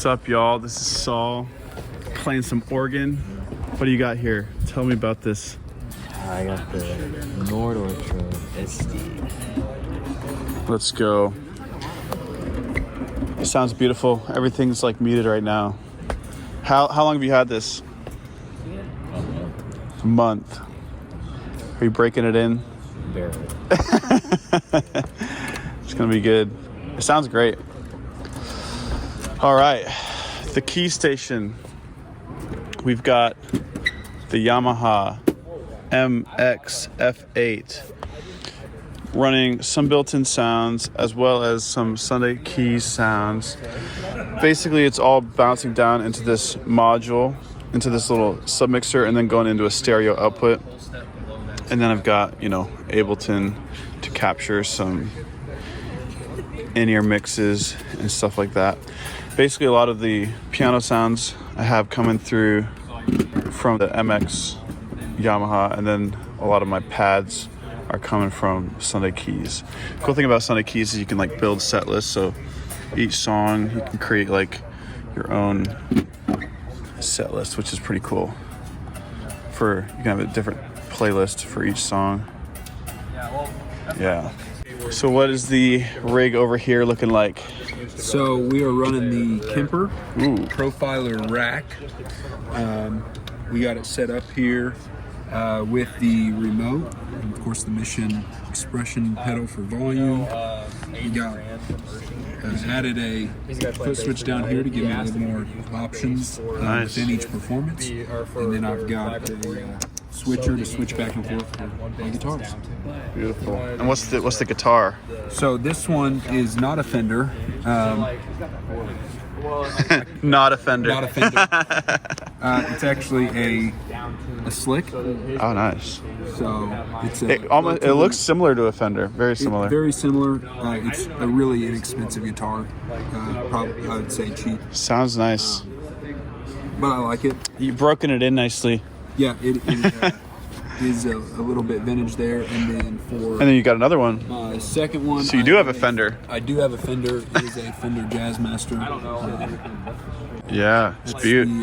What's up, y'all? This is Saul playing some organ. What do you got here? Tell me about this. I got the Nordortron SD. Let's go. It sounds beautiful. Everything's like muted right now. How long have you had this? A month. Are you breaking it in? Barely. It's gonna be good. It sounds great. All right, the key station. We've got the Yamaha MX F8 running some built-in sounds as well as some Sunday keys sounds. Basically, it's all bouncing down into this module, into this little submixer, and then going into a stereo output. And then I've got, Ableton to capture some in-ear mixes and stuff like that. Basically, a lot of the piano sounds I have coming through from the MX Yamaha, and then a lot of my pads are coming from Sunday keys. Cool thing about Sunday keys is you can build set lists, so each song you can create your own set list, which is pretty cool. You can have a different playlist for each song. Yeah. So what is the rig over here looking like? So we are running the Kemper Profiler rack. We got it set up here with the remote, and of course the Mission expression pedal for volume. We got added a foot switch down here to give me a little more options within each performance. And then I've got a switcher to switch back and forth for my guitars. Beautiful. And what's the guitar? So this one is not a Fender. Not a Fender. Not a Fender. It's actually a Slick. Oh, nice. So it looks similar to a Fender. Very similar. Very similar. It's a really inexpensive guitar. Probably I would say cheap. Sounds nice. But I like it. You've broken it in nicely. Yeah, it is a little bit vintage there, and then you got another one. My second one. So you do have a Fender. I do have a Fender. It is a Fender Jazzmaster. Yeah, it's beautiful.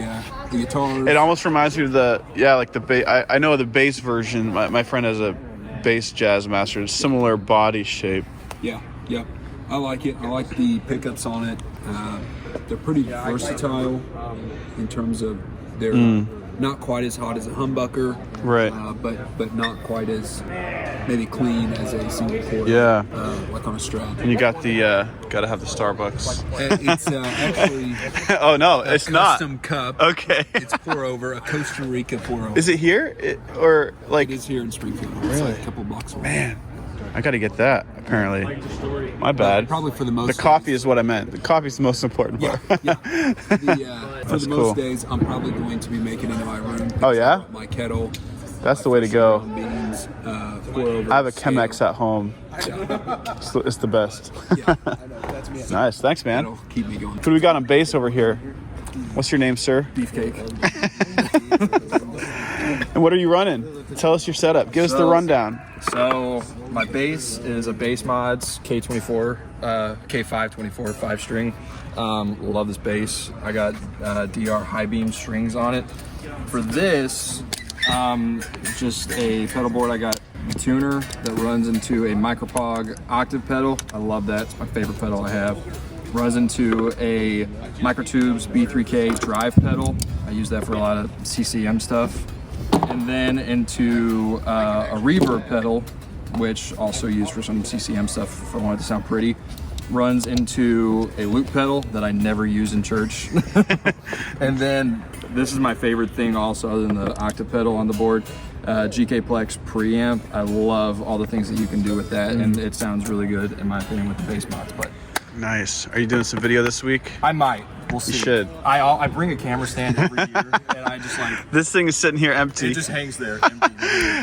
The guitar. It almost reminds me of the bass. I know the bass version. My friend has a bass Jazzmaster, similar body shape. Yeah. I like it. I like the pickups on it. They're pretty versatile in terms of they're not quite as hot as a humbucker, right? But not quite as maybe clean as a single cord. Yeah, like on a Strat. And you got the gotta have the Starbucks. It's actually oh no, it's not custom cup. Okay, it's pour over, a Costa Rica pour over. Is it here It is here in Springfield. Really? It's a couple blocks away. Man, I gotta get that. Apparently, my bad. Probably for the most. The coffee is what I meant. The coffee's the most important part. Yeah. For the most days, I'm probably going to be making it in my room. Oh yeah. My kettle. That's the way to go. Beans, pour over. I have a Chemex at home. It's the best. Yeah. Nice. Thanks, man. That'll keep me going. What do we got on bass over here? What's your name, sir? Beefcake. And what are you running? Tell us your setup. Give us the rundown. So my bass is a Bass Mods K24, K524 5-string. Love this bass. I got DR high beam strings on it. For this, just a pedal board. I got a tuner that runs into a Micropog octave pedal. I love that. It's my favorite pedal I have. Runs into a Microtubes B3K drive pedal. I use that for a lot of CCM stuff. And then into a reverb pedal, which also used for some CCM stuff if I want it to sound pretty. Runs into a loop pedal that I never use in church. And then this is my favorite thing also, other than the octave pedal on the board, GK Plex preamp. I love all the things that you can do with that, and it sounds really good in my opinion with the bass mods. But nice. Are you doing some video this week? I might. We'll see. You should. I bring a camera stand every year, and I just this thing is sitting here empty. It just hangs there empty.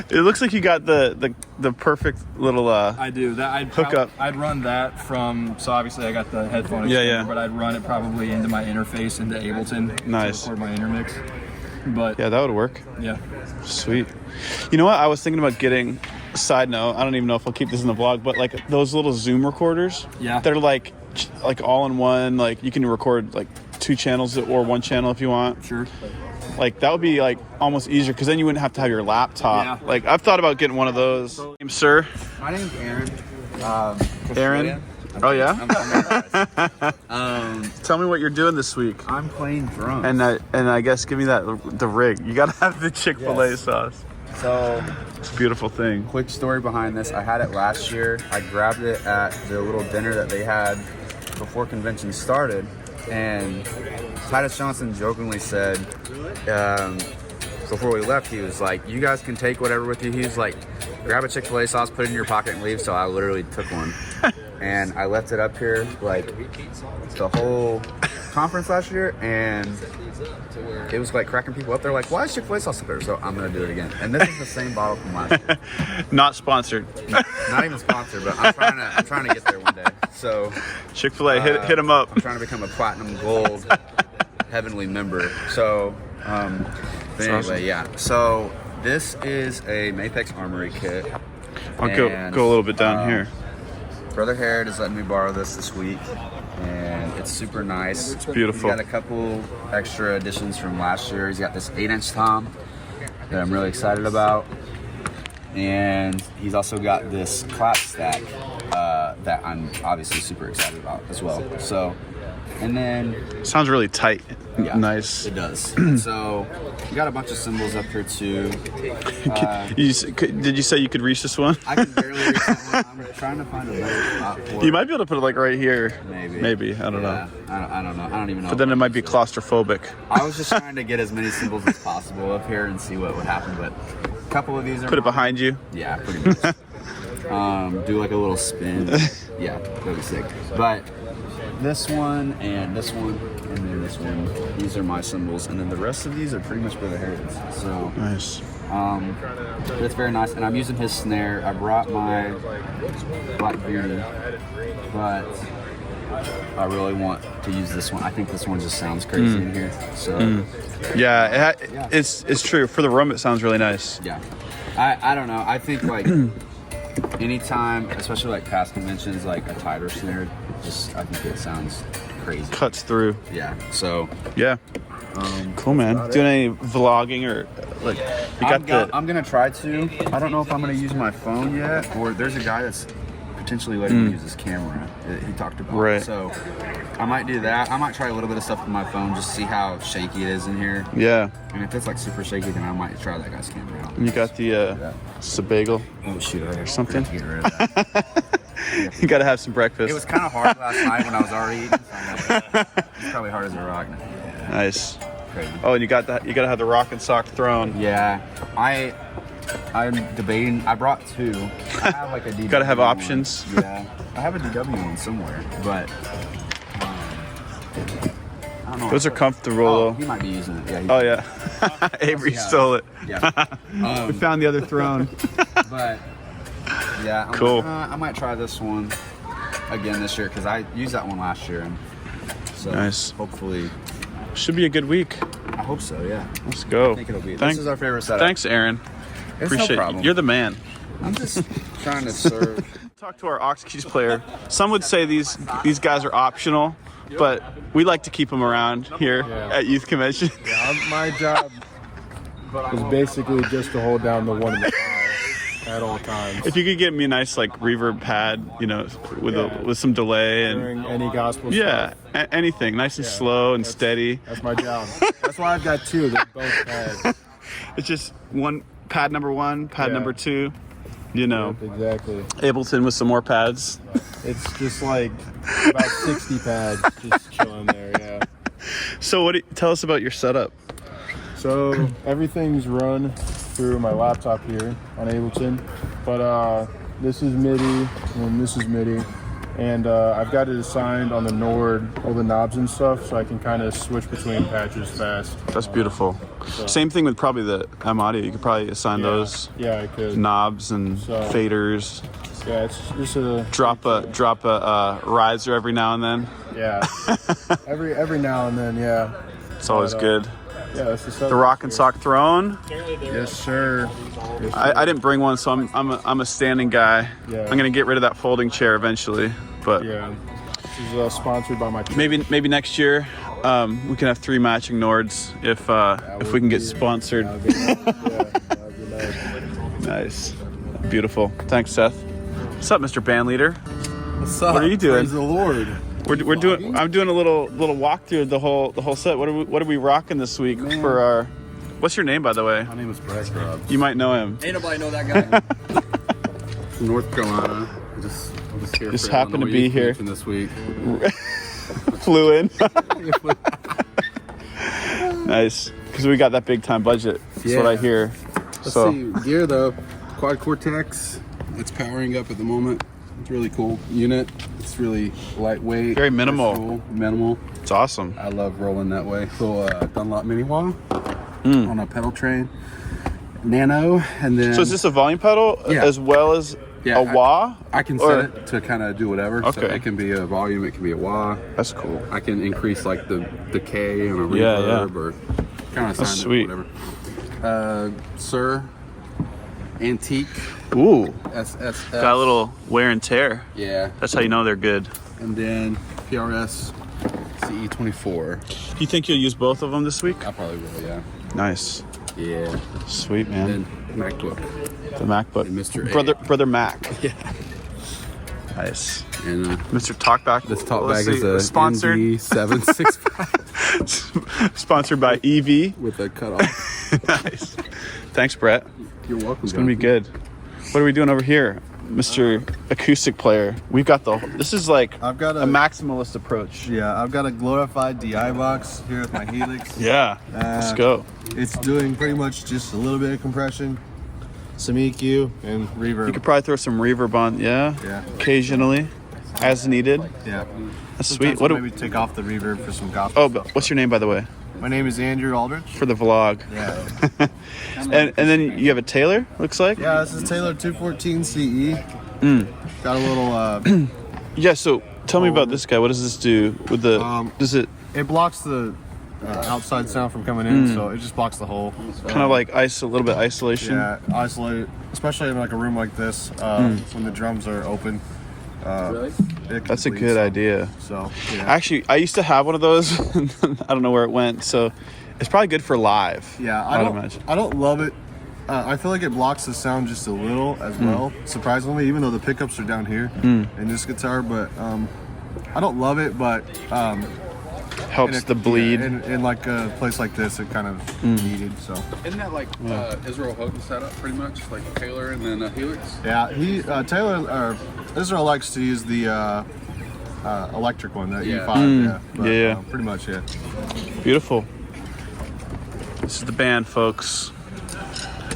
It looks like you got the perfect little I do that. hookup. I'd run that from. So obviously I got the headphone extender, yeah. but I'd run it probably into my interface into Ableton. Nice. To record my intermix. But yeah, that would work. Yeah. Sweet. You know what? I was thinking about getting. Side note, I don't even know if I'll keep this in the vlog, but those little Zoom recorders. Yeah. They're like all in one. You can record 2 channels or 1 channel if you want. Sure. Like that would be like almost easier because then you wouldn't have to have your laptop. Yeah. Like I've thought about getting one of those. Sir. My name's Aaron. Aaron. Oh yeah. I'm Tell me what you're doing this week. I'm playing drums. And I guess give me the rig. You gotta have the Chick-fil-A Yes. sauce. So, It's a beautiful thing. quick story behind this. I had it last year. I grabbed it at the little dinner that they had before convention started. And Titus Johnson jokingly said, before we left, he was like, you guys can take whatever with you. He was like, grab a Chick-fil-A sauce, put it in your pocket and leave. So I literally took one. And I left it up here like the whole conference last year. And it was like cracking people up. They're like, why is Chick-fil-A sauce up there? So I'm going to do it again. And this is the same bottle from last year. Not sponsored. Not even sponsored, but I'm trying to get there one day. So Chick-fil-A, hit them up. I'm trying to become a platinum gold heavenly member. So, but anyway, yeah. So this is a Mapex Armory kit. I'll go a little bit down here. Brother Herod is letting me borrow this week, and it's super nice. It's beautiful. He's got a couple extra additions from last year. He's got this 8-inch tom that I'm really excited about, and he's also got this clap stack that I'm obviously super excited about as well. So, and then Sounds really tight. yeah, Nice. it does. So we got a bunch of cymbals up here too. Did you say you could reach this one? I can barely reach that one. I'm trying to find a better spot for You it. might be able to put it like right here. Maybe. I don't know. I don't know. I don't even know. But then it might be claustrophobic. I was just trying to get as many cymbals as possible up here and see what would happen. But a couple of these are Put it behind you. Yeah, pretty much. Do like a little spin. Yeah, that'd be sick. But this one and this one and then this one, these are my cymbals, and then the rest of these are pretty much Brother Herod's. So Nice. but it's very nice, and I'm using his snare. I brought my Black Beauty, but I really want to use this one. I think this one just sounds crazy in here. So Yeah, it's true. For the room, it sounds really nice. yeah, I don't know. I think like anytime, especially like past conventions, like a tighter snare, I think it sounds crazy. Cuts through. Yeah. So Yeah. Cool, man. Doing any vlogging or like you got I'm gonna try to. I don't know if I'm gonna use my phone yet, or there's a guy that's potentially letting me use his camera that he talked about. Right. So I might do that. I might try a little bit of stuff with my phone, just see how shaky it is in here. Yeah. And if it's like super shaky, then I might try that guy's camera out. And you got the Sebago Oh shoot! Or something? Get rid of that. You got to have some breakfast. It was kind of hard last night when I was already eating. So I'm like, it's probably hard as a rock. Yeah, Nice. crazy. Oh, and you got that. You got to have the rock and sock throne. Yeah, I'm debating. I brought 2. I have like a DW. Gotta have one. options. Yeah, I have a DW one somewhere, but I don't know. Those are comfortable Oh, though. he might be using it. Yeah. Oh yeah. Avery stole it. Yeah. We found the other throne. But yeah, Cool. I might try this one again this year because I used that one last year, and so Nice. hopefully, Should be a good week. I hope so. Yeah. Let's go. I think it'll be. This is our favorite setup. Thanks, Aaron. It's Appreciate no problem. you. You're the man. I'm just trying to serve. Talk to our aux keys player. Some would say these guys are optional, but we like to keep them around here at youth convention. My job is basically just to hold down the one in the car at all times. If you could get me a nice like reverb pad, with some delay and During any gospel stuff. anything nice and slow and steady. That's my job. That's why I've got 2. They're both pads. It's just pad number 1, pad number 2. Exactly. Ableton with some more pads. It's just like about 60 pads just chilling there, yeah. So tell us about your setup. So everything's run through my laptop here on Ableton, but this is MIDI and this is MIDI, and I've got it assigned on the Nord, all the knobs and stuff, so I can kind of switch between patches fast. That's beautiful. Same thing with probably the M Audio. You could probably assign those Yeah, I could. knobs and faders. Yeah, it's just a Drop a riser every now and then. yeah. every now and then, yeah. It's always But, good. Yeah, that's the setup. The rock and sock throne. Yes, sir. Yes, sir. I didn't bring one, so I'm a standing guy. Yeah. I'm gonna get rid of that folding chair eventually, but Yeah. This is sponsored by my church. Maybe next year we can have 3 matching Nords if we can get sponsored. That'd be nice. Nice, beautiful. Thanks, Seth. What's up, Mr. Bandleader? What's up? What are you doing? Praise the Lord. We're doing. I'm doing a little walkthrough of the whole set. What are we rocking this week for our? What's your name, by the way? My name is Brett Grubbs. You might know him. Ain't nobody know that guy. From North Carolina. I'm just here. Just for happened to Illinois be Youth here. Convention this week. Flew in. Nice, because we got that big time budget. That's what I hear. Let's So see. Gear though. Quad Cortex. It's powering up at the moment. It's really cool unit. It's really lightweight. Very minimal. versatile, Minimal. it's awesome. I love rolling that way. Little Dunlop mini wah on a pedal train. Nano, and then So is this a volume pedal Yeah. as well as Yeah, a wah? I can Or- set it to kind of do whatever. So Okay. it can be a volume, it can be a wah. That's cool. I can increase like the K and a Yeah, reverb or kind of That's assign sweet. it whatever. Sir, antique Ooh, SSS. got a little wear and tear. Yeah, That's how you know they're good. and then PRS CE24. Do you think you'll use both of them this week? I probably will. Yeah. Nice, Yeah. sweet man. And then MacBook The MacBook, and Mr. A. brother Mac. Yeah. Nice, And Mr. Talkback. this top Let's bag is see, a sponsored. ND765 Sponsored by EV. with a cutoff. Nice. Thanks, Brett. You're welcome. It's gonna be good. What are we doing over here, Mr. Acoustic player? We've got this is like I've got a a maximalist approach. yeah, I've got a glorified DI box here with my Helix. Yeah, let's go. It's doing pretty much just a little bit of compression, some EQ, and reverb. You could probably throw some reverb on, yeah, occasionally, as needed. Yeah, That's sometimes sweet. What? I'll maybe take off the reverb for some gospel. Oh, but what's your name, by the way, My name is Andrew Aldrich. for the vlog? Yeah, And then you have a Taylor, looks like. yeah. This is Taylor 214 CE. Got a little. Yeah. So tell me about this guy. What does this do with the? Does it It blocks the outside sound from coming in, so it just blocks the hole. kind of like a little bit isolation? Yeah, isolate, especially in like a room like this when the drums are open. That's a good idea. So yeah. Actually, I used to have one of those. And I don't know where it went. So it's probably good for live. Yeah, I'd imagine. I don't love it. I feel like it blocks the sound just a little as well, surprisingly, even though the pickups are down here in this guitar. But I don't love it, but Helps the bleed. Yeah, in like a place like this, it kind of needed. So Isn't that like Israel Houghton setup pretty much? Like Taylor and then Helix? yeah, Israel likes to use the electric one, that Yeah. E5. Yeah, but, Yeah. pretty much. Yeah. Beautiful. This is the band, folks.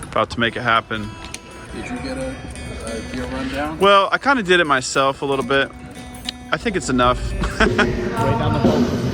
About to make it happen. Did you get a gear rundown? Well, I kind of did it myself a little bit. I think it's enough. Right down the hole.